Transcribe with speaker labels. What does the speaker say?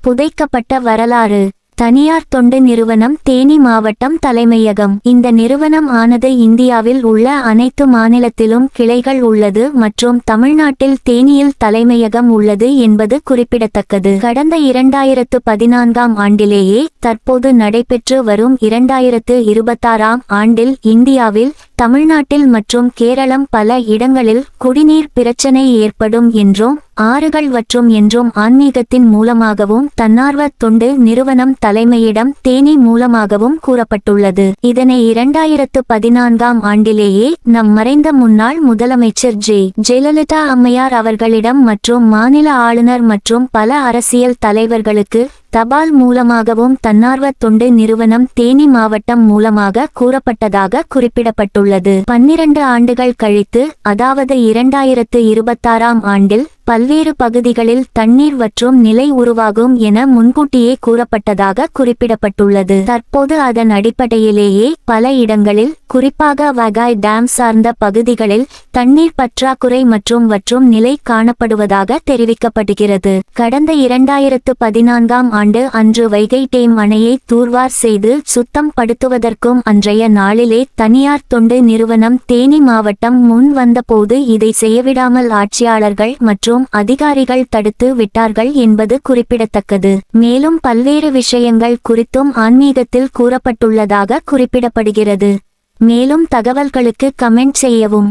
Speaker 1: புதைக்கப்பட்ட வரலாறு. தனியார் தொண்டு நிறுவனம் தேனி மாவட்டம் தலைமையகம். இந்த நிறுவனம் ஆனது இந்தியாவில் உள்ள அனைத்து மாநிலத்திலும் கிளைகள் உள்ளது மற்றும் தமிழ்நாட்டில் தேனியில் தலைமையகம் உள்ளது என்பது குறிப்பிடத்தக்கது. கடந்த 2014ஆம் ஆண்டிலேயே தற்போது நடைபெற்று வரும் 2026ஆம் ஆண்டில் இந்தியாவில், தமிழ்நாட்டில் மற்றும் கேரளம் பல இடங்களில் குடிநீர் பிரச்சனை ஏற்படும் என்றும் ஆறுகள் வற்றும் என்றும் ஆன்மீகத்தின் மூலமாகவும் தன்னார்வ தொண்டு நிறுவனம் தலைமையிடம் தேனி மூலமாகவும் கூறப்பட்டுள்ளது. இதனை 2014ஆம் ஆண்டிலேயே நம் மறைந்த முன்னாள் முதலமைச்சர் ஜெயலலிதா அம்மையார் அவர்களிடம் மற்றும் மாநில ஆளுநர் மற்றும் பல அரசியல் தலைவர்களுக்கு தபால் மூலமாகவும் தன்னார்வ தொண்டு நிறுவனம் தேனி மாவட்டம் மூலமாக கூறப்பட்டதாக குறிப்பிடப்பட்டுள்ளது. 12 ஆண்டுகள் கழித்து, அதாவது 2026ஆம் ஆண்டில் பல்வேறு பகுதிகளில் தண்ணீர் வற்றும் நிலை உருவாகும் என முன்கூட்டியே கூறப்பட்டதாக குறிப்பிடப்பட்டுள்ளது. தற்போது அதன் அடிப்படையிலேயே பல இடங்களில், குறிப்பாக வகாய் டேம் சார்ந்த பகுதிகளில் தண்ணீர் பற்றாக்குறை மற்றும் வற்றும் நிலை காணப்படுவதாக தெரிவிக்கப்படுகிறது. கடந்த 2014ஆம் ஆண்டு அன்று வைகை டேம் அணையை தூர்வார் செய்து சுத்தம் படுத்துவதற்கும் அன்றைய நாளிலே தனியார் தொண்டு நிறுவனம் தேனி மாவட்டம் முன் வந்தபோது இதை செய்யவிடாமல் ஆட்சியாளர்கள் மற்றும் அதிகாரிகள் தடுத்து விட்டார்கள் என்பது குறிப்பிடத்தக்கது. மேலும் பல்வேறு விஷயங்கள் குறித்தும் ஆன்மீகத்தில் கூறப்பட்டுள்ளதாக குறிப்பிடப்படுகிறது. மேலும் தகவல்களுக்கு கமெண்ட் செய்யவும்.